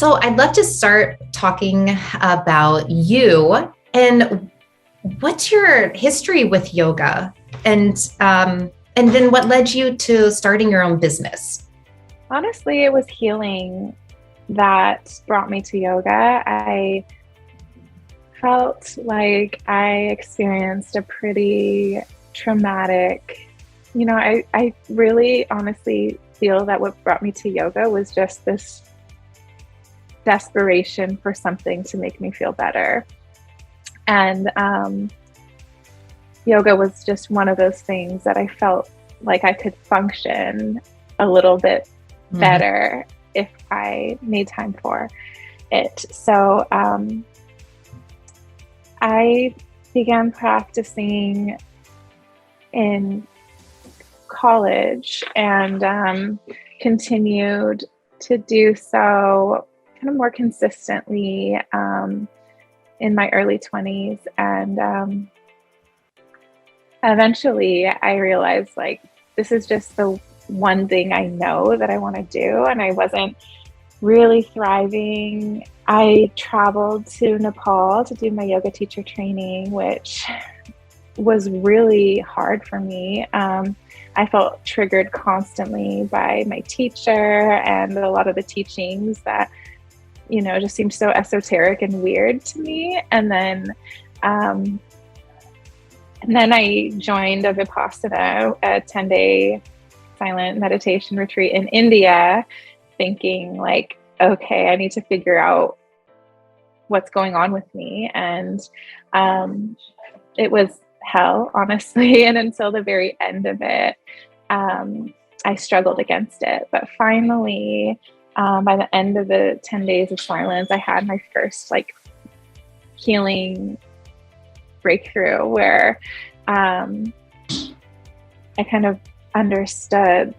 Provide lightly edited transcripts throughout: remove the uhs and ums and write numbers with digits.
So I'd love to start talking about you and what's your history with yoga, and then what led you to starting your own business? Honestly, it was healing that brought me to yoga. I felt like I experienced a pretty traumatic, I really honestly feel that what brought me to yoga was just this desperation for something to make me feel better. And yoga was just one of those things that I felt like I could function a little bit better if I made time for it. So I began practicing in college and continued to do so kind of more consistently in my early 20s. And eventually I realized, like, this is just the one thing I know that I want to do, and I wasn't really thriving. I traveled to Nepal to do my yoga teacher training, which was really hard for me. I felt triggered constantly by my teacher and a lot of the teachings that, just seemed so esoteric and weird to me. And then I joined a Vipassana, a 10-day silent meditation retreat in India, thinking like, okay, I need to figure out what's going on with me. And it was hell, honestly. And until the very end of it, I struggled against it. But finally, by the end of the 10 days of silence, I had my first healing breakthrough where I kind of understood,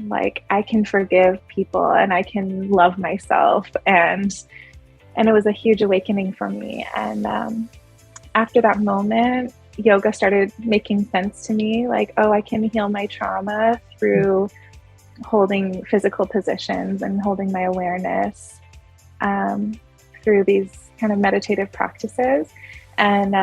like, I can forgive people and I can love myself. And it was a huge awakening for me. And after that moment, yoga started making sense to me. Like, oh, I can heal my trauma through holding physical positions and holding my awareness through these kind of meditative practices. And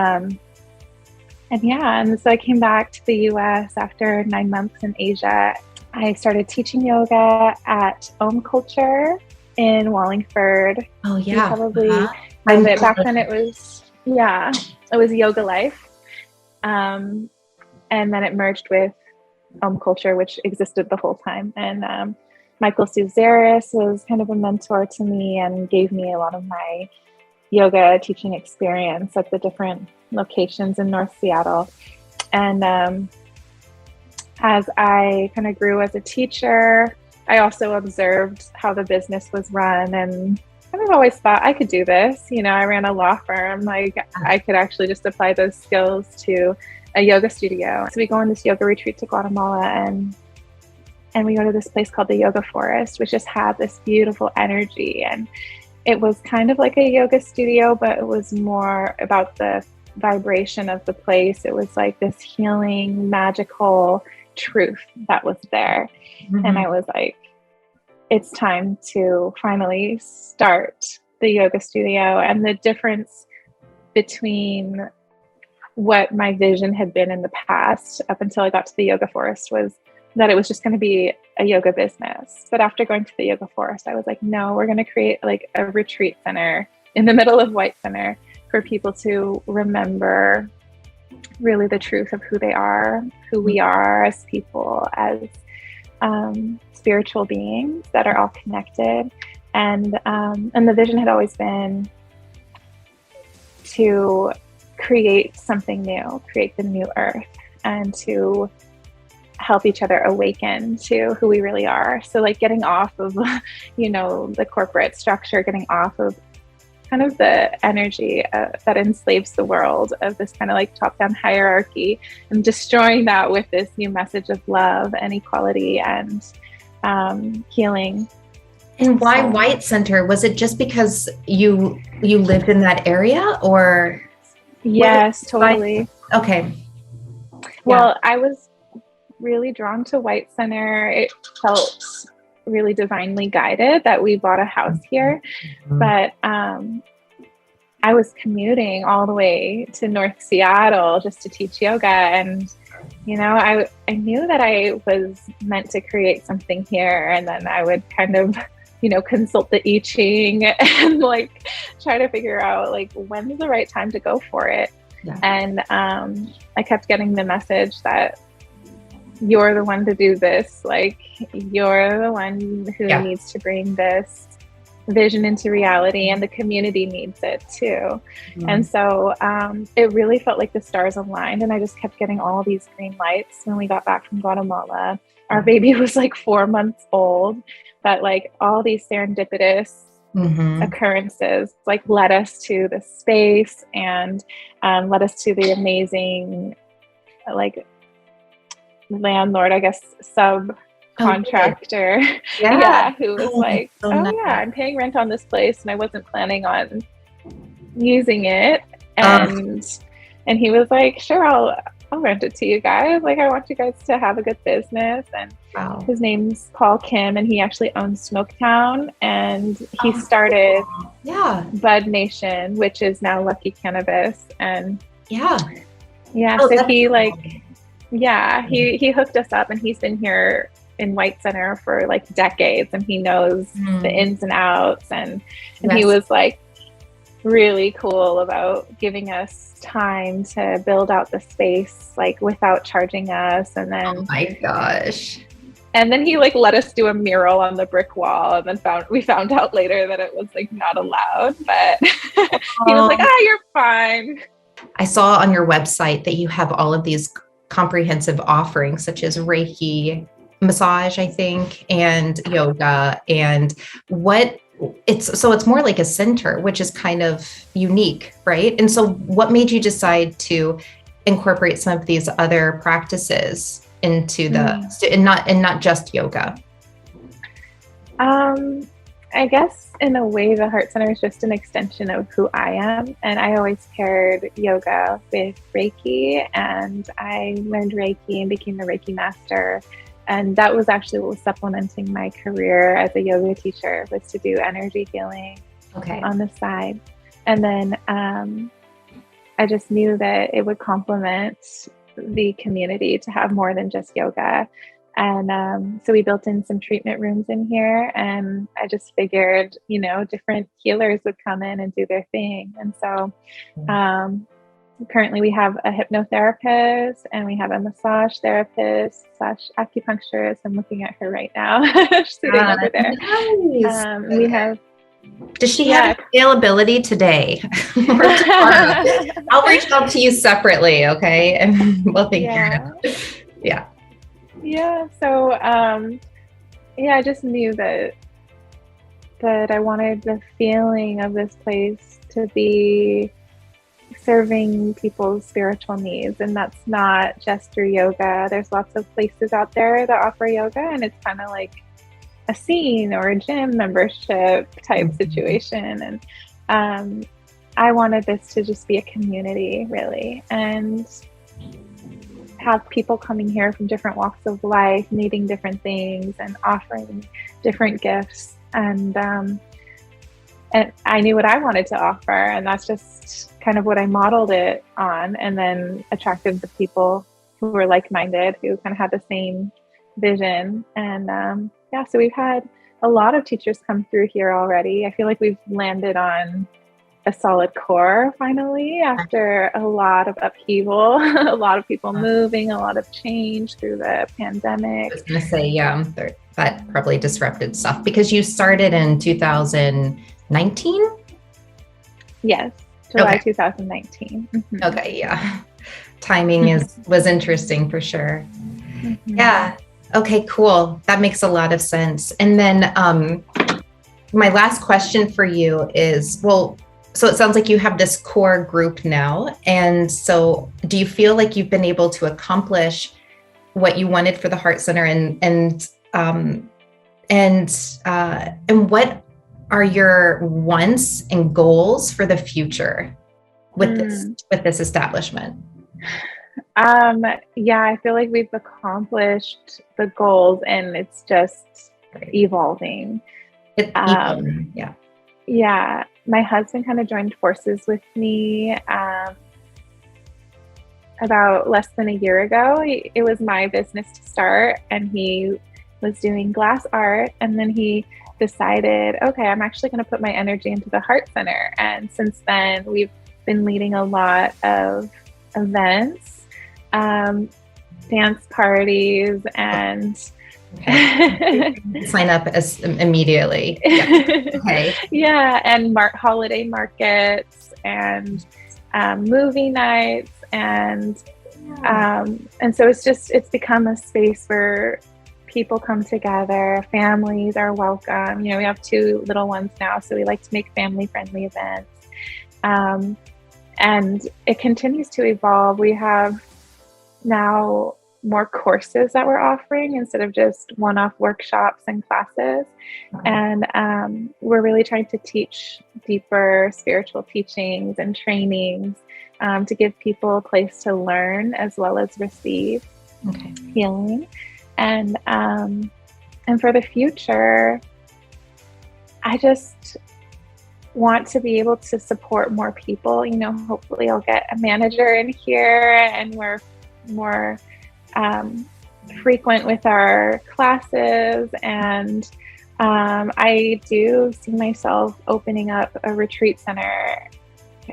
so I came back to the US after 9 months in Asia. I started teaching yoga at Culture in Wallingford. Oh yeah. You probably have it. Back then it was Yoga Life. And then it merged with Culture, which existed the whole time. And Michael Suzaris was kind of a mentor to me and gave me a lot of my yoga teaching experience at the different locations in North Seattle. And as I kind of grew as a teacher, I also observed how the business was run, and kind of always thought I could do this. I ran a law firm. Like, I could actually just apply those skills to a yoga studio. So we go on this yoga retreat to Guatemala, and we go to this place called the Yoga Forest, which just had this beautiful energy. And it was kind of like a yoga studio, but it was more about the vibration of the place. It was like this healing, magical truth that was there. And I was like, it's time to finally start the yoga studio. And the difference between what my vision had been in the past up until I got to the Yoga Forest was that it was just going to be a yoga business. But after going to the Yoga Forest, I was like, no, we're going to create like a retreat center in the middle of White Center for people to remember really the truth of who they are, who we are as people, as spiritual beings that are all connected. And the vision had always been to create something new, create the new earth, and to help each other awaken to who we really are. So like getting off of, the corporate structure, getting off of kind of the energy that enslaves the world of this kind of like top-down hierarchy, and destroying that with this new message of love and equality and healing. And why White Center? Was it just because you lived in that area, or? Yes, totally. Okay. Well, I was really drawn to White Center. It felt really divinely guided that we bought a house here. But I was commuting all the way to North Seattle just to teach yoga. And, you know, I knew that I was meant to create something here. And then I would kind of, you know, consult the I Ching and like try to figure out like when's the right time to go for it. Yeah. And I kept getting the message that you're the one to do this. Like, you're the one who needs to bring this vision into reality, and the community needs it too. And so it really felt like the stars aligned, and I just kept getting all these green lights. When we got back from Guatemala, our baby was like 4 months old, but like all these serendipitous occurrences like led us to the space and led us to the amazing like landlord, I guess, contractor, who was like, I'm paying rent on this place and I wasn't planning on using it, and he was like, sure, I'll rent it to you guys, like I want you guys to have a good business. And his name's Paul Kim, and he actually owns Smoketown, and he started Bud Nation, which is now Lucky Cannabis. And so he like he hooked us up, and he's been here in White Center for like decades, and he knows the ins and outs, and he was like really cool about giving us time to build out the space like without charging us. And then oh my gosh, and then he like let us do a mural on the brick wall, and then we found out later that it was like not allowed, but he was like, you're fine. I saw on your website that you have all of these comprehensive offerings such as Reiki, massage, I think, and yoga, and it's more like a center, which is kind of unique, right? And so what made you decide to incorporate some of these other practices into and not just yoga? I guess in a way the Heart Center is just an extension of who I am, and I always paired yoga with Reiki, and I learned Reiki and became a Reiki master. And that was actually what was supplementing my career as a yoga teacher, was to do energy healing on the side. And then I just knew that it would complement the community to have more than just yoga. And so we built in some treatment rooms in here, and I just figured, you know, different healers would come in and do their thing. And so currently we have a hypnotherapist, and we have a massage therapist / acupuncturist. I'm looking at her right now. She's sitting over there. Nice. We have. Does she have availability today? I'll reach out to you separately, okay? And we'll think. Yeah. So, I just knew that I wanted the feeling of this place to be serving people's spiritual needs, and that's not just through yoga. There's lots of places out there that offer yoga, and it's kind of like a scene or a gym membership type situation. And I wanted this to just be a community, really, and have people coming here from different walks of life, needing different things and offering different gifts. And I knew what I wanted to offer, and that's just kind of what I modeled it on, and then attracted the people who were like-minded, who kind of had the same vision. And so we've had a lot of teachers come through here already. I feel like we've landed on a solid core finally, after a lot of upheaval, a lot of people moving, a lot of change through the pandemic. I was going to say, that probably disrupted stuff, because you started in 2019? Yes, July 2019. Mm-hmm. Okay, yeah. Timing was interesting for sure. Mm-hmm. Yeah. Okay, cool. That makes a lot of sense. And then my last question for you is, so it sounds like you have this core group now. And so do you feel like you've been able to accomplish what you wanted for the Heart Center, and what are your wants and goals for the future with this establishment? I feel like we've accomplished the goals, and it's just evolving. Yeah. Yeah. My husband kind of joined forces with me about less than a year ago. It was my business to start, and he was doing glass art, and then he decided, okay, I'm actually going to put my energy into the Heart Center. And since then, we've been leading a lot of events, dance parties, and sign up immediately. Yeah. Okay. Yeah, and holiday markets and movie nights, and so it's become a space where people come together, families are welcome. We have 2 little ones now, so we like to make family-friendly events. And it continues to evolve. We have now more courses that we're offering instead of just one-off workshops and classes. And we're really trying to teach deeper spiritual teachings and trainings to give people a place to learn as well as receive healing. And for the future, I just want to be able to support more people. Hopefully I'll get a manager in here, and we're more frequent with our classes. And I do see myself opening up a retreat center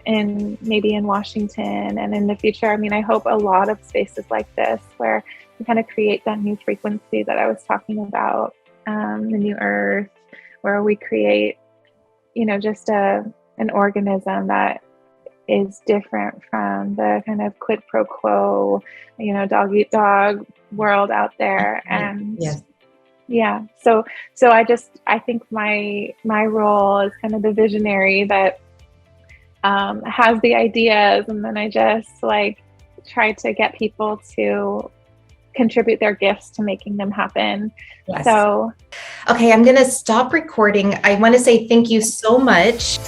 maybe in Washington, and in the future. I hope a lot of spaces like this where we kind of create that new frequency that I was talking about, the new earth, where we create, just an organism that is different from the kind of quid pro quo, dog eat dog world out there. And so I think my role is kind of the visionary that has the ideas, and then I just try to get people to contribute their gifts to making them happen. Yes. So, okay, I'm going to stop recording. I want to say thank you so much.